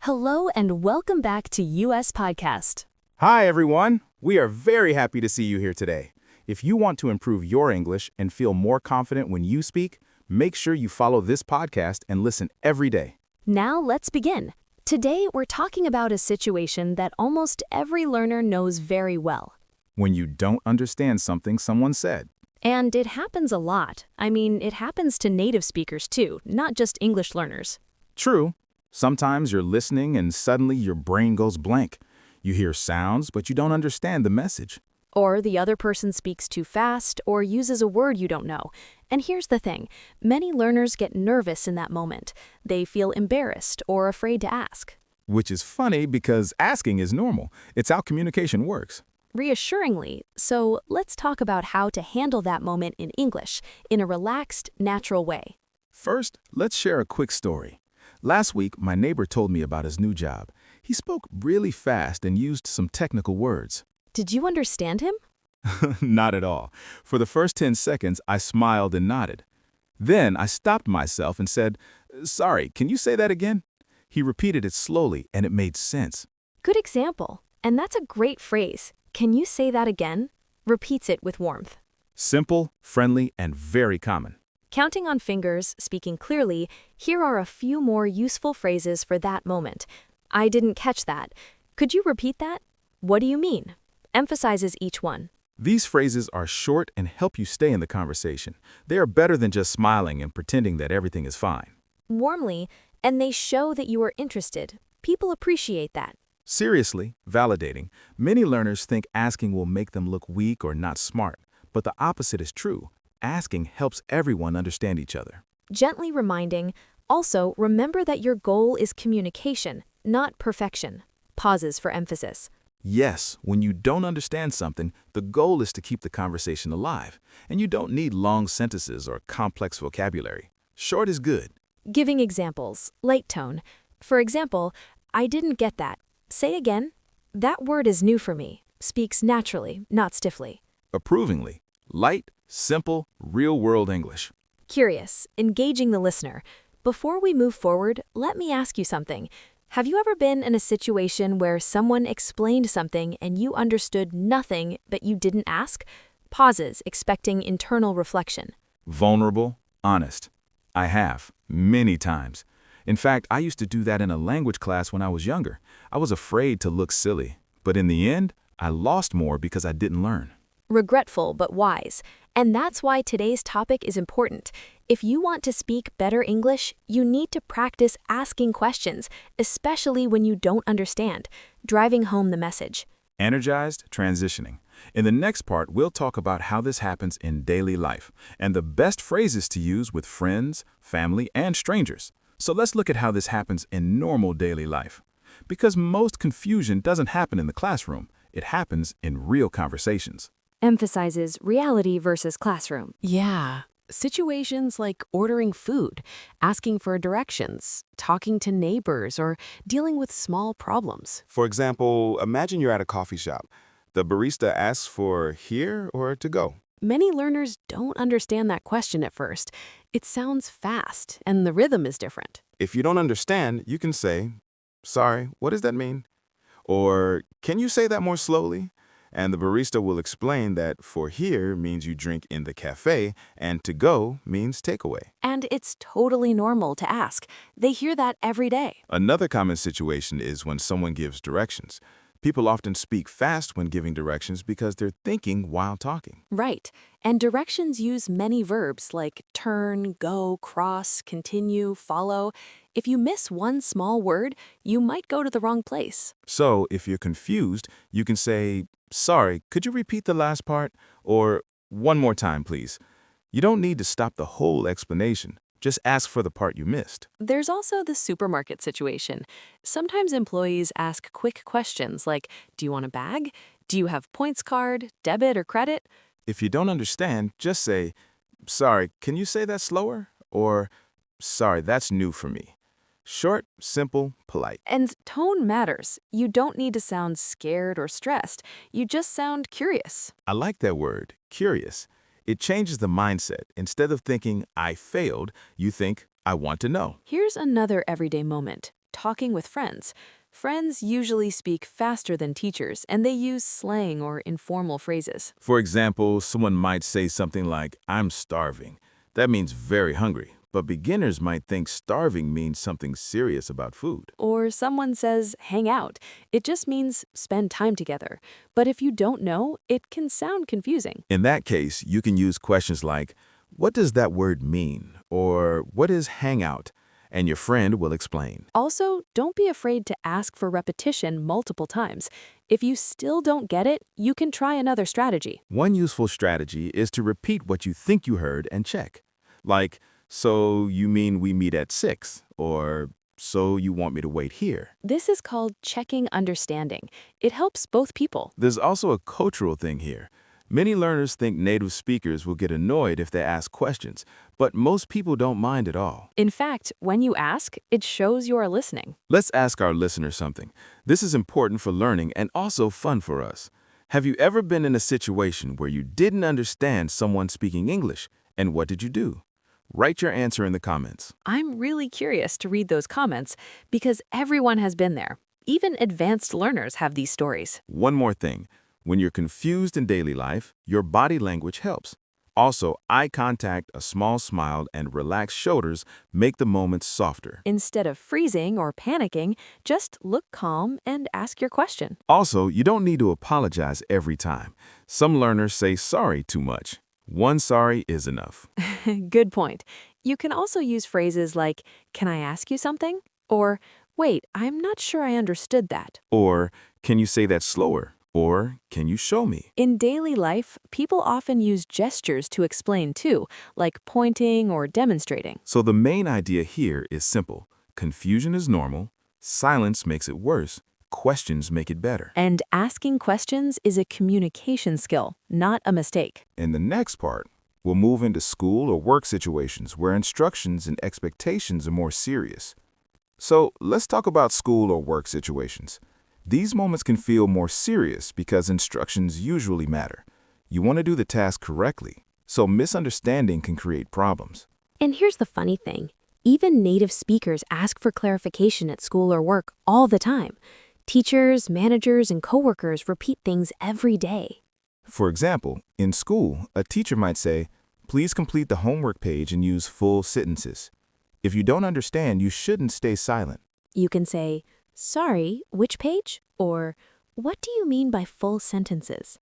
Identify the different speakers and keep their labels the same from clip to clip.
Speaker 1: Hello and welcome back to US Podcast.
Speaker 2: Hi, everyone. We are very happy to see you here today. If you want to improve your English and feel more confident when you speak, make sure you follow this podcast and listen every day.
Speaker 1: Now let's begin. Today we're talking about a situation that almost every learner knows very well.
Speaker 2: When you don't understand something someone said.
Speaker 1: And it happens a lot. It happens to native speakers too, not just English learners.
Speaker 2: True. Sometimes you're listening and suddenly your brain goes blank. You hear sounds, but you don't understand the message.
Speaker 1: Or the other person speaks too fast or uses a word you don't know. And here's the thing, many learners get nervous in that moment. They feel embarrassed or afraid to ask.
Speaker 2: Which is funny because asking is normal. It's how communication works.
Speaker 1: Reassuringly, so let's talk about how to handle that moment in English in a relaxed, natural way.
Speaker 2: First, let's share a quick story. Last week, my neighbor told me about his new job. He spoke really fast and used some technical words.
Speaker 1: Did you understand him?
Speaker 2: Not at all. For the first 10 seconds, I smiled and nodded. Then I stopped myself and said, "Sorry, can you say that again?" He repeated it slowly, and it made sense.
Speaker 1: Good example. And that's a great phrase. Can you say that again? Repeats it with warmth.
Speaker 2: Simple, friendly, and very common.
Speaker 1: Counting on fingers, speaking clearly, here are a few more useful phrases for that moment. I didn't catch that. Could you repeat that? What do you mean? Emphasizes each one.
Speaker 2: These phrases are short and help you stay in the conversation. They are better than just smiling and pretending that everything is fine.
Speaker 1: Warmly, and they show that you are interested. People appreciate that.
Speaker 2: Seriously, validating. Many learners think asking will make them look weak or not smart, but the opposite is true. Asking helps everyone understand each other.
Speaker 1: Gently reminding, also remember that your goal is communication, not perfection. Pauses for emphasis.
Speaker 2: Yes, when you don't understand something, the goal is to keep the conversation alive, and you don't need long sentences or complex vocabulary. Short is good.
Speaker 1: Giving examples, light tone. For example, I didn't get that. Say again. That word is new for me. Speaks naturally, not stiffly.
Speaker 2: Approvingly. Light, simple, real-world English.
Speaker 1: Curious, engaging the listener. Before we move forward, let me ask you something. Have you ever been in a situation where someone explained something and you understood nothing but you didn't ask? Pauses, expecting internal reflection.
Speaker 2: Vulnerable, honest. I have, many times. In fact, I used to do that in a language class when I was younger. I was afraid to look silly, but in the end, I lost more because I didn't learn.
Speaker 1: Regretful but wise. And that's why today's topic is important. If you want to speak better English, you need to practice asking questions, especially when you don't understand, driving home the message.
Speaker 2: Energized, transitioning. In the next part, we'll talk about how this happens in daily life and the best phrases to use with friends, family, and strangers. So let's look at how this happens in normal daily life. Because most confusion doesn't happen in the classroom, it happens in real conversations.
Speaker 1: Emphasizes reality versus classroom.
Speaker 3: Yeah, situations like ordering food, asking for directions, talking to neighbors, or dealing with small problems.
Speaker 4: For example, imagine you're at a coffee shop. The barista asks for here or to go.
Speaker 3: Many learners don't understand that question at first. It sounds fast, and the rhythm is different.
Speaker 4: If you don't understand, you can say, "Sorry, what does that mean?" Or, "Can you say that more slowly?" And the barista will explain that for here means you drink in the cafe and to go means takeaway.
Speaker 3: And it's totally normal to ask. They hear that every day.
Speaker 4: Another common situation is when someone gives directions. People often speak fast when giving directions because they're thinking while talking.
Speaker 3: Right. And directions use many verbs like turn, go, cross, continue, follow. If you miss one small word, you might go to the wrong place.
Speaker 4: So if you're confused, you can say, "Sorry, could you repeat the last part?" Or, "One more time, please." You don't need to stop the whole explanation. Just ask for the part you missed.
Speaker 3: There's also the supermarket situation. Sometimes employees ask quick questions like, do you want a bag? Do you have points card, debit or credit?
Speaker 4: If you don't understand, just say, "Sorry, can you say that slower?" Or, "Sorry, that's new for me." Short, simple, polite.
Speaker 3: And tone matters. You don't need to sound scared or stressed. You just sound curious.
Speaker 4: I like that word, curious. It changes the mindset. Instead of thinking, "I failed," you think, "I want to know."
Speaker 3: Here's another everyday moment. talking with friends. Friends usually speak faster than teachers, and they use slang or informal phrases.
Speaker 2: For example, someone might say something like, I'm starving. That means very hungry. But beginners might think starving means something serious about food.
Speaker 3: Or someone says, hang out. It just means spend time together. But if you don't know, it can sound confusing.
Speaker 2: In that case, you can use questions like, what does that word mean? Or what is hangout? And your friend will explain.
Speaker 3: Also, don't be afraid to ask for repetition multiple times. If you still don't get it, you can try another strategy.
Speaker 2: One useful strategy is to repeat what you think you heard and check. Like, so you mean we meet at 6? Or, so you want me to wait here?
Speaker 3: This is called checking understanding. It helps both people.
Speaker 2: There's also a cultural thing here. Many learners think native speakers will get annoyed if they ask questions, but most people don't mind at all.
Speaker 3: In fact, when you ask, it shows you are listening.
Speaker 2: Let's ask our listeners something. This is important for learning and also fun for us. Have you ever been in a situation where you didn't understand someone speaking English, and what did you do? Write your answer in the comments.
Speaker 3: I'm really curious to read those comments because everyone has been there. Even advanced learners have these stories.
Speaker 2: One more thing. When you're confused in daily life, your body language helps. Also, eye contact, a small smile, and relaxed shoulders make the moments softer.
Speaker 3: Instead of freezing or panicking, just look calm and ask your question.
Speaker 2: Also, you don't need to apologize every time. Some learners say sorry too much. One sorry is enough.
Speaker 3: Good point. You can also use phrases like, can I ask you something? Or, wait, I'm not sure I understood that.
Speaker 2: Or, can you say that slower? Or, can you show me?
Speaker 3: In daily life, people often use gestures to explain too, like pointing or demonstrating.
Speaker 2: So the main idea here is simple. Confusion is normal. Silence makes it worse. Questions make it better.
Speaker 3: And asking questions is a communication skill, not a mistake.
Speaker 2: In the next part, we'll move into school or work situations where instructions and expectations are more serious. So let's talk about school or work situations. These moments can feel more serious because instructions usually matter. You want to do the task correctly, so misunderstanding can create problems.
Speaker 1: And here's the funny thing. Even native speakers ask for clarification at school or work all the time. Teachers, managers, and coworkers repeat things every day.
Speaker 2: For example, in school, a teacher might say, please complete the homework page and use full sentences. If you don't understand, you shouldn't stay silent.
Speaker 1: You can say, sorry, which page? Or, what do you mean by full sentences?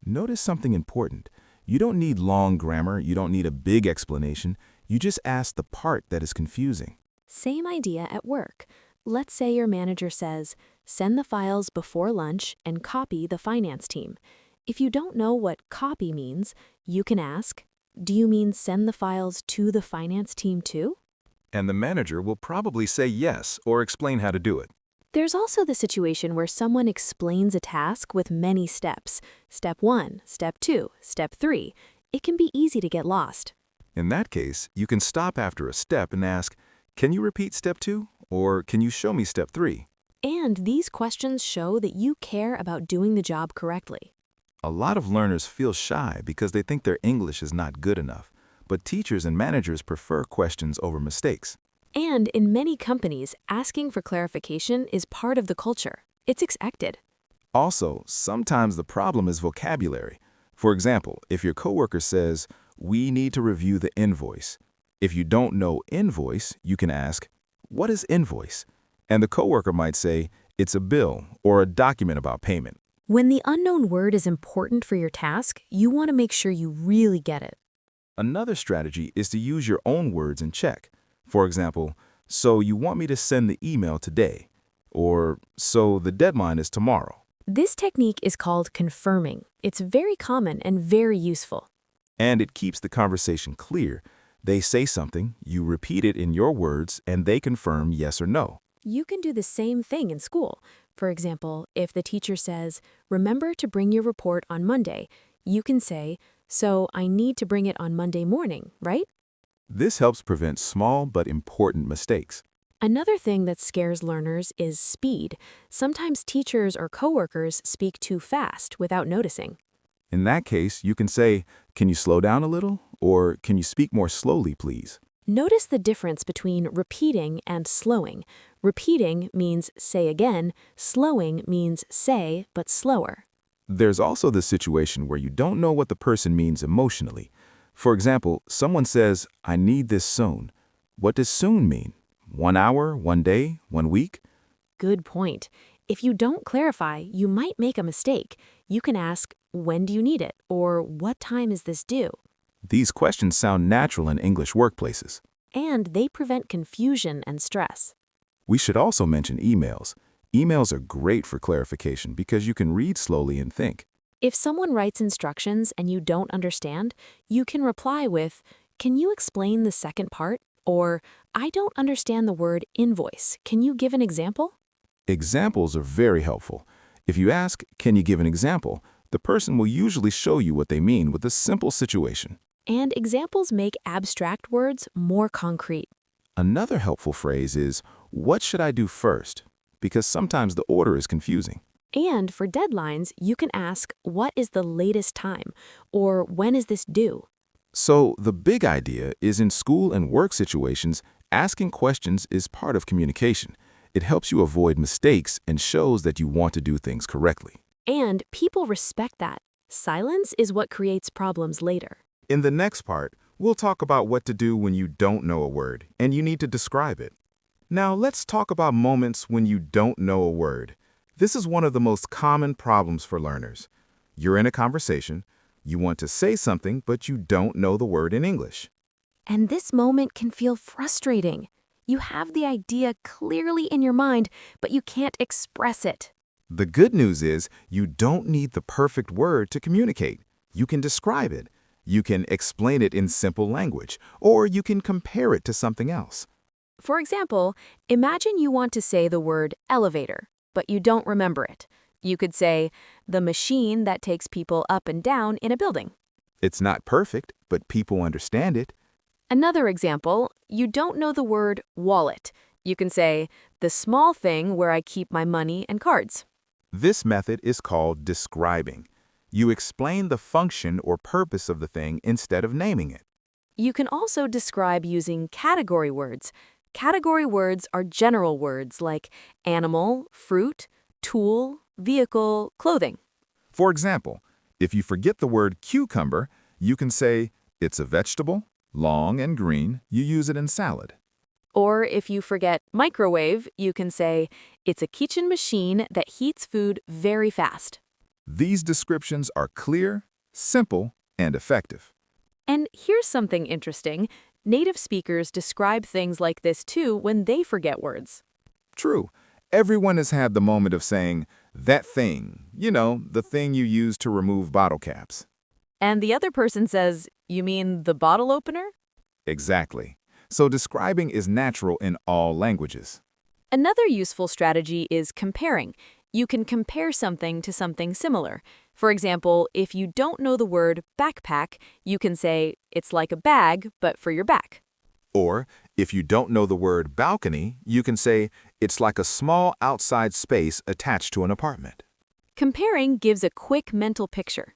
Speaker 2: Notice something important. You don't need long grammar, you don't need a big explanation. You just ask the part that is confusing.
Speaker 1: Same idea at work. Let's say your manager says, send the files before lunch and copy the finance team. If you don't know what copy means, you can ask, do you mean send the files to the finance team too?
Speaker 2: And the manager will probably say yes or explain how to do it.
Speaker 1: There's also the situation where someone explains a task with many steps. Step 1, Step 2, Step 3. It can be easy to get lost.
Speaker 2: In that case, you can stop after a step and ask, can you repeat step 2? Or can you show me step 3?
Speaker 1: And these questions show that you care about doing the job correctly.
Speaker 2: A lot of learners feel shy because they think their English is not good enough, but teachers and managers prefer questions over mistakes.
Speaker 1: And in many companies, asking for clarification is part of the culture. It's expected.
Speaker 2: Also, sometimes the problem is vocabulary. For example, if your coworker says, we need to review the invoice. If you don't know invoice, you can ask, what is invoice? And the coworker might say, it's a bill or a document about payment.
Speaker 1: When the unknown word is important for your task, you want to make sure you really get it.
Speaker 2: Another strategy is to use your own words and check. For example, so you want me to send the email today? Or, so the deadline is tomorrow.
Speaker 1: This technique is called confirming. It's very common and very useful.
Speaker 2: And it keeps the conversation clear. They say something, you repeat it in your words, and they confirm yes or no.
Speaker 1: You can do the same thing in school. For example, if the teacher says, remember to bring your report on Monday, you can say, so I need to bring it on Monday morning, right?
Speaker 2: This helps prevent small but important mistakes.
Speaker 1: Another thing that scares learners is speed. Sometimes teachers or coworkers speak too fast without noticing.
Speaker 2: In that case, you can say, can you slow down a little? Or can you speak more slowly, please?
Speaker 1: Notice the difference between repeating and slowing.
Speaker 3: Repeating means say again, slowing means say but slower.
Speaker 2: There's also the situation where you don't know what the person means emotionally. For example, someone says, "I need this soon." What does soon mean? 1 hour, 1 day, 1 week?
Speaker 3: Good point. If you don't clarify, you might make a mistake. You can ask, when do you need it? Or what time is this due?
Speaker 2: These questions sound natural in English workplaces.
Speaker 3: And they prevent confusion and stress.
Speaker 2: We should also mention emails. Emails are great for clarification because you can read slowly and think.
Speaker 3: If someone writes instructions and you don't understand, you can reply with, "Can you explain the second part?" Or, "I don't understand the word invoice. Can you give an example?"
Speaker 2: Examples are very helpful. If you ask, "Can you give an example?" the person will usually show you what they mean with a simple situation.
Speaker 3: And examples make abstract words more concrete.
Speaker 2: Another helpful phrase is, "What should I do first?" because sometimes the order is confusing.
Speaker 3: And for deadlines, you can ask, "What is the latest time?" Or, "When is this due?"
Speaker 2: So the big idea is in school and work situations, asking questions is part of communication. It helps you avoid mistakes and shows that you want to do things correctly.
Speaker 3: And people respect that. Silence is what creates problems later.
Speaker 4: In the next part, we'll talk about what to do when you don't know a word and you need to describe it. Now let's talk about moments when you don't know a word. This is one of the most common problems for learners. You're in a conversation, you want to say something, but you don't know the word in English.
Speaker 3: And this moment can feel frustrating. You have the idea clearly in your mind, but you can't express it.
Speaker 4: The good news is you don't need the perfect word to communicate. You can describe it. You can explain it in simple language, or you can compare it to something else.
Speaker 3: For example, imagine you want to say the word elevator, but you don't remember it. You could say, "the machine that takes people up and down in a building."
Speaker 4: It's not perfect, but people understand it.
Speaker 3: Another example, you don't know the word wallet. You can say, "the small thing where I keep my money and cards."
Speaker 4: This method is called describing. You explain the function or purpose of the thing instead of naming it.
Speaker 3: You can also describe using category words. Category words are general words like animal, fruit, tool, vehicle, clothing.
Speaker 4: For example, if you forget the word cucumber, you can say, "It's a vegetable, long and green. You use it in salad."
Speaker 3: Or if you forget microwave, you can say, "It's a kitchen machine that heats food very fast."
Speaker 4: These descriptions are clear, simple, and effective.
Speaker 3: And here's something interesting. Native speakers describe things like this too when they forget words.
Speaker 4: True. Everyone has had the moment of saying, "that thing," the thing you use to remove bottle caps.
Speaker 3: And the other person says, "You mean the bottle opener?"
Speaker 4: Exactly. So describing is natural in all languages.
Speaker 3: Another useful strategy is comparing. You can compare something to something similar. For example, if you don't know the word backpack, you can say, "It's like a bag, but for your back."
Speaker 4: Or, if you don't know the word balcony, you can say, "It's like a small outside space attached to an apartment."
Speaker 3: Comparing gives a quick mental picture.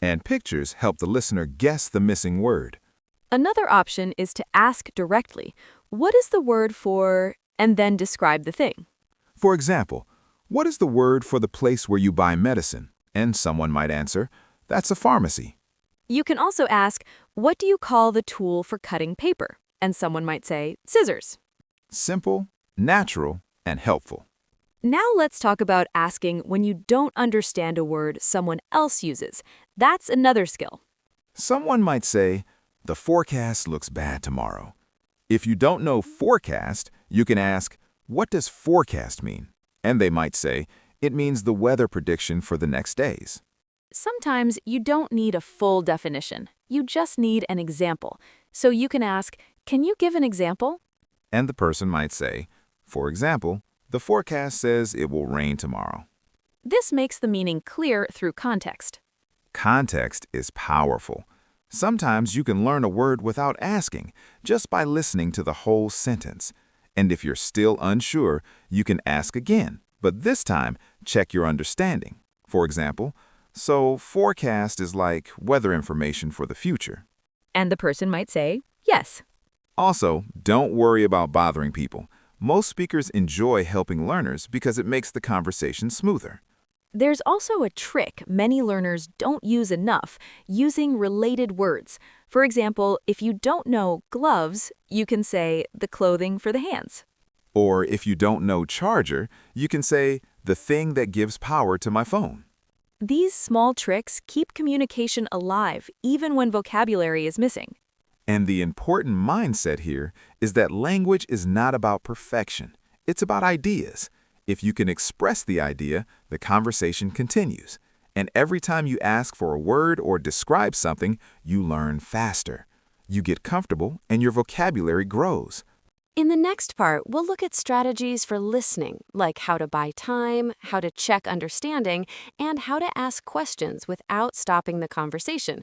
Speaker 4: And pictures help the listener guess the missing word.
Speaker 3: Another option is to ask directly, "What is the word for," and then describe the thing.
Speaker 4: For example, what is the word for the place where you buy medicine? And someone might answer, "That's a pharmacy."
Speaker 3: You can also ask, "What do you call the tool for cutting paper?" And someone might say, "Scissors."
Speaker 4: Simple, natural, and helpful.
Speaker 3: Now let's talk about asking when you don't understand a word someone else uses. That's another skill.
Speaker 4: Someone might say, "The forecast looks bad tomorrow." If you don't know forecast, you can ask, "What does forecast mean?" And they might say, "It means the weather prediction for the next days."
Speaker 3: Sometimes you don't need a full definition. You just need an example. So you can ask, "Can you give an example?"
Speaker 4: And the person might say, "For example, the forecast says it will rain tomorrow."
Speaker 3: This makes the meaning clear through context.
Speaker 4: Context is powerful. Sometimes you can learn a word without asking, just by listening to the whole sentence. And if you're still unsure, you can ask again, but this time, check your understanding. For example, "So forecast is like weather information for the future."
Speaker 3: And the person might say, "Yes."
Speaker 4: Also, don't worry about bothering people. Most speakers enjoy helping learners because it makes the conversation smoother.
Speaker 3: There's also a trick many learners don't use enough, using related words. For example, if you don't know gloves, you can say the clothing for the hands.
Speaker 4: Or if you don't know charger, you can say the thing that gives power to my phone.
Speaker 3: These small tricks keep communication alive, even when vocabulary is missing.
Speaker 4: And the important mindset here is that language is not about perfection. It's about ideas. If you can express the idea, the conversation continues. And every time you ask for a word or describe something, you learn faster. You get comfortable and your vocabulary grows.
Speaker 3: In the next part, we'll look at strategies for listening, like how to buy time, how to check understanding, and how to ask questions without stopping the conversation.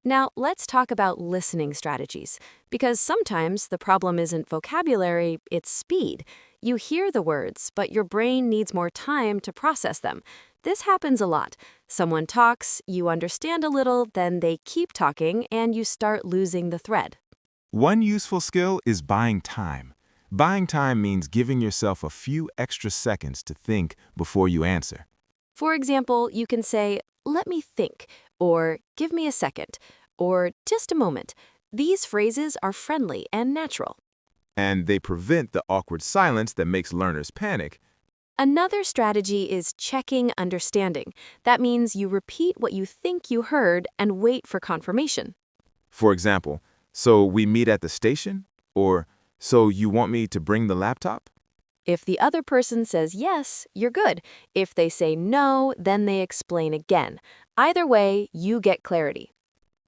Speaker 3: Now, let's talk about listening strategies, because sometimes the problem isn't vocabulary, it's speed. You hear the words, but your brain needs more time to process them. This happens a lot. Someone talks, you understand a little, then they keep talking, and you start losing the thread.
Speaker 4: One useful skill is buying time. Buying time means giving yourself a few extra seconds to think before you answer.
Speaker 3: For example, you can say, "Let me think," or "Give me a second," or "Just a moment." These phrases are friendly and natural.
Speaker 4: And they prevent the awkward silence that makes learners panic.
Speaker 3: Another strategy is checking understanding. That means you repeat what you think you heard and wait for confirmation.
Speaker 4: For example, "So we meet at the station?" Or "So you want me to bring the laptop?"
Speaker 3: If the other person says yes, you're good. If they say no, then they explain again. Either way, you get clarity.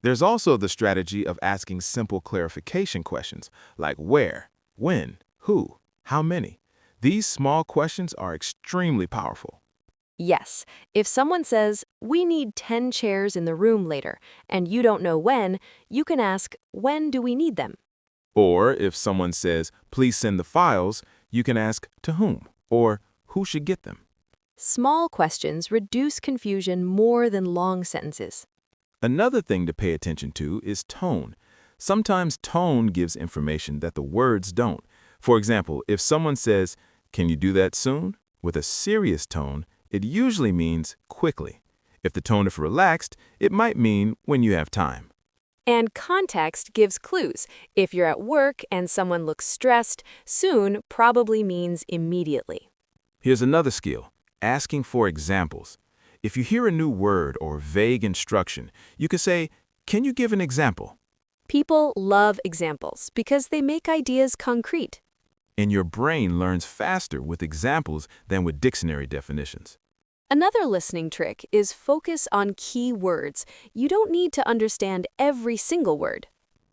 Speaker 4: There's also the strategy of asking simple clarification questions like where, when, who, how many. These small questions are extremely powerful.
Speaker 3: Yes, if someone says, "We need 10 chairs in the room later," and you don't know when, you can ask, "When do we need them?"
Speaker 4: Or if someone says, "Please send the files," you can ask to whom or who should get them.
Speaker 3: Small questions reduce confusion more than long sentences.
Speaker 4: Another thing to pay attention to is tone. Sometimes tone gives information that the words don't. For example, if someone says, "Can you do that soon?" with a serious tone, it usually means quickly. If the tone is relaxed, it might mean when you have time.
Speaker 3: And context gives clues. If you're at work and someone looks stressed, soon probably means immediately.
Speaker 4: Here's another skill, asking for examples. If you hear a new word or vague instruction, you can say, "Can you give an example?"
Speaker 3: People love examples because they make ideas concrete.
Speaker 4: And your brain learns faster with examples than with dictionary definitions.
Speaker 3: Another listening trick is focus on key words. You don't need to understand every single word.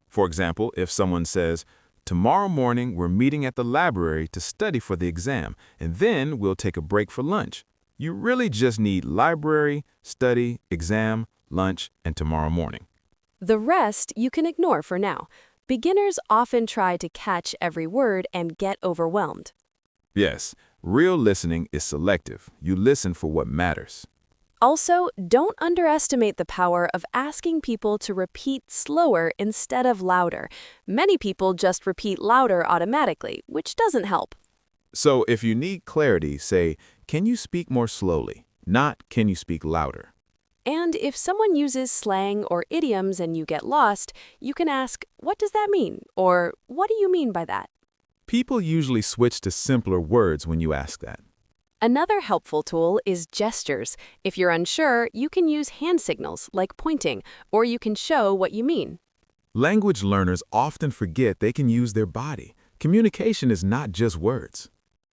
Speaker 4: For example, if someone says, "Tomorrow morning we're meeting at the library to study for the exam, and then we'll take a break for lunch," you really just need library, study, exam, lunch, and tomorrow morning.
Speaker 3: The rest you can ignore for now. Beginners often try to catch every word and get overwhelmed.
Speaker 4: Yes, real listening is selective. You listen for what matters.
Speaker 3: Also, don't underestimate the power of asking people to repeat slower instead of louder. Many people just repeat louder automatically, which doesn't help.
Speaker 4: So if you need clarity, say, "Can you speak more slowly?" Not, "Can you speak louder?"
Speaker 3: And if someone uses slang or idioms and you get lost, you can ask, "What does that mean?" Or "What do you mean by that?"
Speaker 4: People usually switch to simpler words when you ask that.
Speaker 3: Another helpful tool is gestures. If you're unsure, you can use hand signals like pointing, or you can show what you mean.
Speaker 4: Language learners often forget they can use their body. Communication is not just words.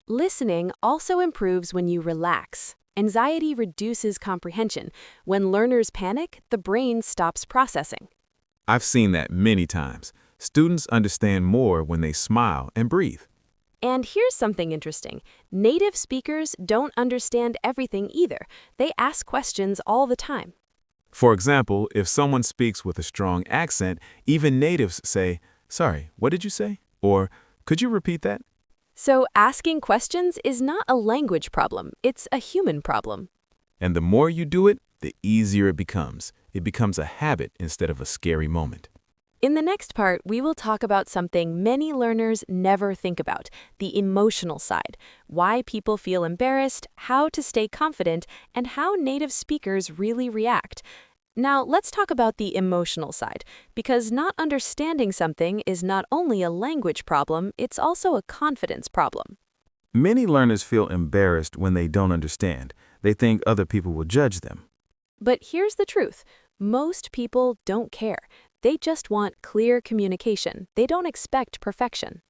Speaker 3: Listening also improves when you relax. Anxiety reduces comprehension. When learners panic, the brain stops processing.
Speaker 4: I've seen that many times. Students understand more when they smile and breathe.
Speaker 3: And here's something interesting. Native speakers don't understand everything either. They ask questions all the time.
Speaker 4: For example, if someone speaks with a strong accent, even natives say, "Sorry, what did you say?" Or, "Could you repeat that?"
Speaker 3: So asking questions is not a language problem. It's a human problem.
Speaker 4: And the more you do it, the easier it becomes. It becomes a habit instead of a scary moment.
Speaker 1: In the next part, we will talk about something many learners never think about, the emotional side, why people feel embarrassed, how to stay confident, and how native speakers really react. Now, let's talk about the emotional side, because not understanding something is not only a language problem, it's also a confidence problem.
Speaker 2: Many learners feel embarrassed when they don't understand. They think other people will judge them.
Speaker 1: But here's the truth. Most people don't care. They just want clear communication. They don't expect perfection.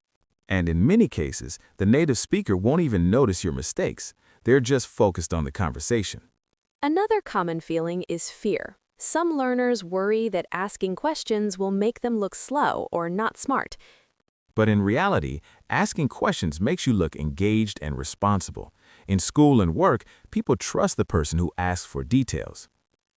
Speaker 2: And in many cases, the native speaker won't even notice your mistakes. They're just focused on the conversation.
Speaker 1: Another common feeling is fear. Some learners worry that asking questions will make them look slow or not smart.
Speaker 2: But in reality, asking questions makes you look engaged and responsible. In school and work, people trust the person who asks for details.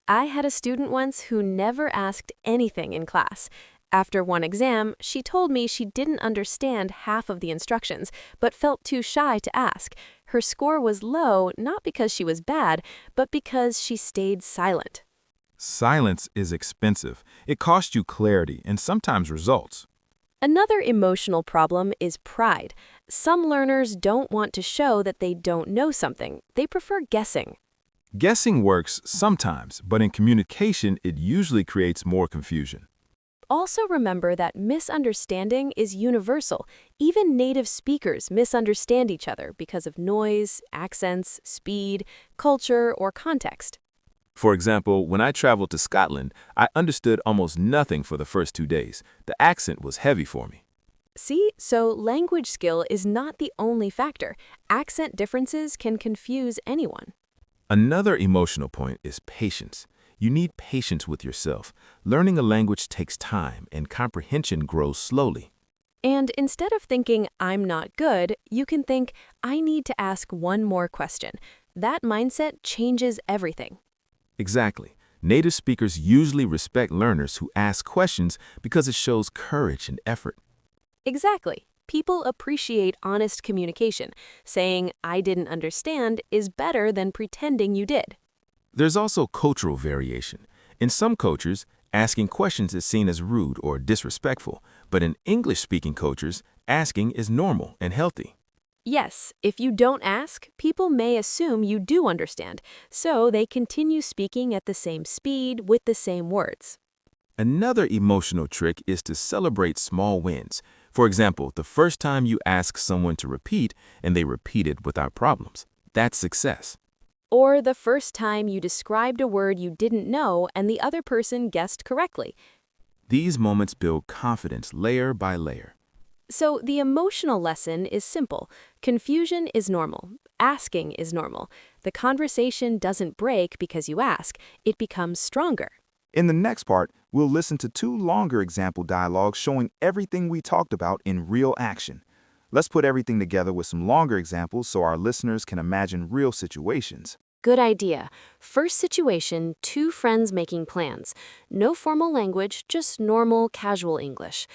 Speaker 1: I had a student once who never asked anything in class. After one exam, she told me she didn't understand half of the instructions, but felt too shy to ask. Her score was low not because she was bad, but because she stayed silent.
Speaker 2: Silence is expensive. It costs you clarity and sometimes results.
Speaker 1: Another emotional problem is pride. Some learners don't want to show that they don't know something. They prefer guessing.
Speaker 2: Guessing works sometimes, but in communication, it usually creates more confusion.
Speaker 1: Also remember that misunderstanding is universal. Even native speakers misunderstand each other because of noise, accents, speed, culture, or context.
Speaker 2: For example, when I traveled to Scotland, I understood almost nothing for the first 2 days. The accent was heavy for me.
Speaker 1: See, so language skill is not the only factor. Accent differences can confuse anyone.
Speaker 2: Another emotional point is patience. You need patience with yourself. Learning a language takes time, and comprehension grows slowly.
Speaker 1: And instead of thinking, I'm not good, you can think, I need to ask one more question. That mindset changes everything.
Speaker 2: Exactly. Native speakers usually respect learners who ask questions because it shows courage and effort.
Speaker 1: Exactly. People appreciate honest communication. Saying, I didn't understand, is better than pretending you did.
Speaker 2: There's also cultural variation. In some cultures, asking questions is seen as rude or disrespectful, but in English-speaking cultures, asking is normal and healthy.
Speaker 1: Yes, if you don't ask, people may assume you do understand, so they continue speaking at the same speed with the same words.
Speaker 2: Another emotional trick is to celebrate small wins. For example, the first time you ask someone to repeat and they repeated without problems. That's success.
Speaker 1: Or the first time you described a word you didn't know and the other person guessed correctly.
Speaker 2: These moments build confidence layer by layer.
Speaker 1: So the emotional lesson is simple. Confusion is normal. Asking is normal. The conversation doesn't break because you ask. It becomes stronger.
Speaker 4: In the next part, we'll listen to 2 longer example dialogues showing everything we talked about in real action. Let's put everything together with some longer examples so our listeners can imagine real situations.
Speaker 1: Good idea. First situation, 2 friends making plans. No formal language, just normal, casual English.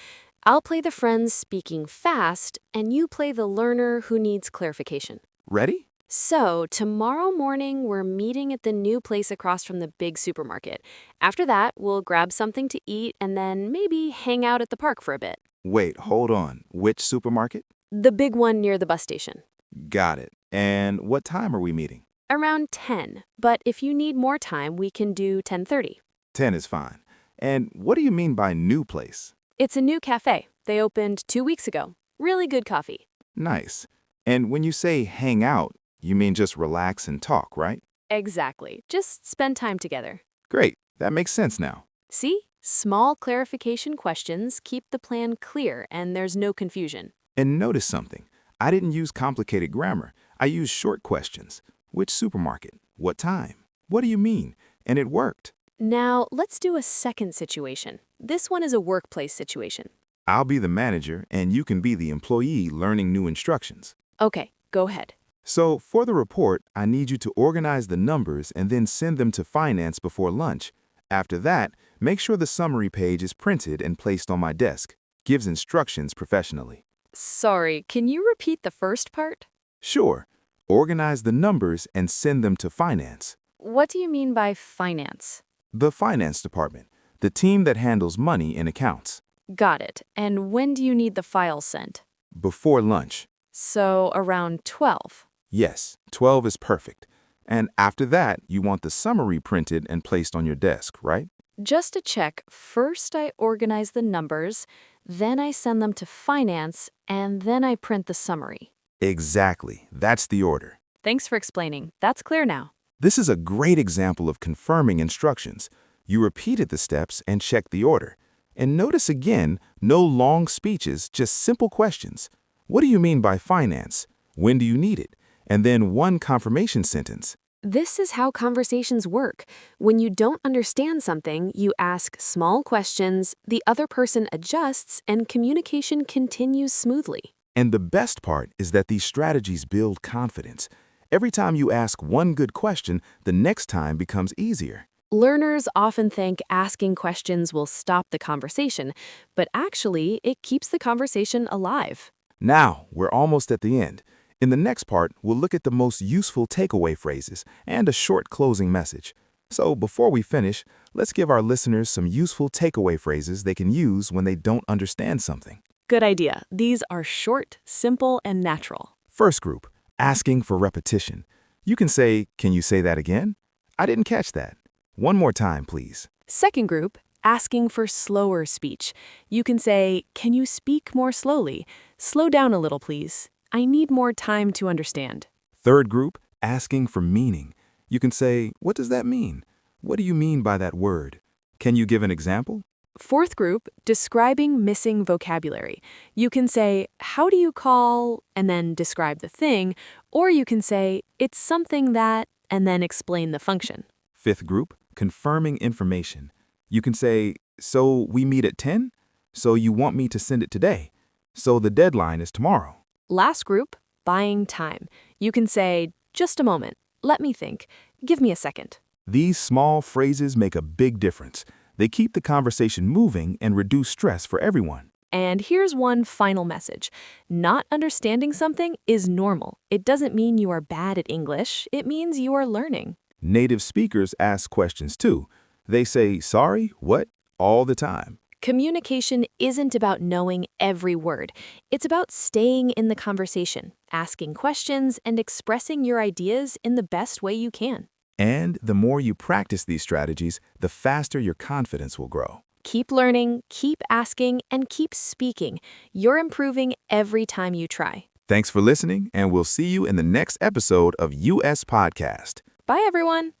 Speaker 1: I'll play the friends speaking fast, and you play the learner who needs clarification.
Speaker 4: Ready?
Speaker 1: So, tomorrow morning, we're meeting at the new place across from the big supermarket. After that, we'll grab something to eat and then maybe hang out at the park for a bit.
Speaker 4: Wait, hold on. Which supermarket?
Speaker 1: The big one near the bus station.
Speaker 4: Got it. And what time are we meeting?
Speaker 1: Around 10, but if you need more time, we can do 10:30.
Speaker 4: 10 is fine. And what do you mean by new place?
Speaker 1: It's a new cafe. They opened 2 weeks ago. Really good coffee.
Speaker 4: Nice. And when you say hang out, you mean just relax and talk, right?
Speaker 1: Exactly. Just spend time together.
Speaker 4: Great. That makes sense now.
Speaker 1: See? Small clarification questions keep the plan clear and there's no confusion.
Speaker 4: And notice something. I didn't use complicated grammar. I used short questions. Which supermarket? What time? What do you mean? And it worked.
Speaker 1: Now, let's do a second situation. This one is a workplace situation.
Speaker 4: I'll be the manager, and you can be the employee learning new instructions.
Speaker 1: Okay, go ahead.
Speaker 4: So, for the report, I need you to organize the numbers and then send them to finance before lunch. After that, make sure the summary page is printed and placed on my desk. Gives instructions professionally.
Speaker 1: Sorry, can you repeat the first part?
Speaker 4: Sure. Organize the numbers and send them to finance.
Speaker 1: What do you mean by finance?
Speaker 4: The finance department, the team that handles money and accounts.
Speaker 3: Got it. And when do you need the files sent?
Speaker 4: Before lunch.
Speaker 3: So around 12.
Speaker 4: Yes, 12 is perfect. And after that, you want the summary printed and placed on your desk, right?
Speaker 3: Just to check, first I organize the numbers, then I send them to finance, and then I print the summary.
Speaker 4: Exactly. That's the order.
Speaker 3: Thanks for explaining. That's clear now.
Speaker 4: This is a great example of confirming instructions. You repeated the steps and checked the order. And notice again, no long speeches, just simple questions. What do you mean by finance? When do you need it? And then one confirmation sentence.
Speaker 1: This is how conversations work. When you don't understand something, you ask small questions, the other person adjusts, and communication continues smoothly.
Speaker 4: And the best part is that these strategies build confidence. Every time you ask one good question, the next time becomes easier.
Speaker 1: Learners often think asking questions will stop the conversation, but actually, it keeps the conversation alive.
Speaker 4: Now, we're almost at the end. In the next part, we'll look at the most useful takeaway phrases and a short closing message. So before we finish, let's give our listeners some useful takeaway phrases they can use when they don't understand something.
Speaker 3: Good idea. These are short, simple, and natural.
Speaker 4: First group, asking for repetition. You can say, "Can you say that again? I didn't catch that. One more time, please."
Speaker 3: Second group, asking for slower speech. You can say, "Can you speak more slowly? Slow down a little, please. I need more time to understand."
Speaker 4: Third group, asking for meaning. You can say, "What does that mean? What do you mean by that word? Can you give an example?"
Speaker 3: Fourth group, describing missing vocabulary. You can say, "How do you call?" and then describe the thing, or you can say, "It's something that," and then explain the function.
Speaker 4: Fifth group, confirming information. You can say, "So we meet at 10? So you want me to send it today? So the deadline is tomorrow."
Speaker 3: Last group, buying time. You can say, "Just a moment. Let me think. Give me a second."
Speaker 4: These small phrases make a big difference. They keep the conversation moving and reduce stress for everyone.
Speaker 3: And here's one final message. Not understanding something is normal. It doesn't mean you are bad at English. It means you are learning.
Speaker 4: Native speakers ask questions too. They say, "Sorry, what?" all the time.
Speaker 1: Communication isn't about knowing every word. It's about staying in the conversation, asking questions, and expressing your ideas in the best way you can.
Speaker 4: And the more you practice these strategies, the faster your confidence will grow.
Speaker 1: Keep learning, keep asking, and keep speaking. You're improving every time you try.
Speaker 4: Thanks for listening, and we'll see you in the next episode of US Podcast.
Speaker 3: Bye, everyone.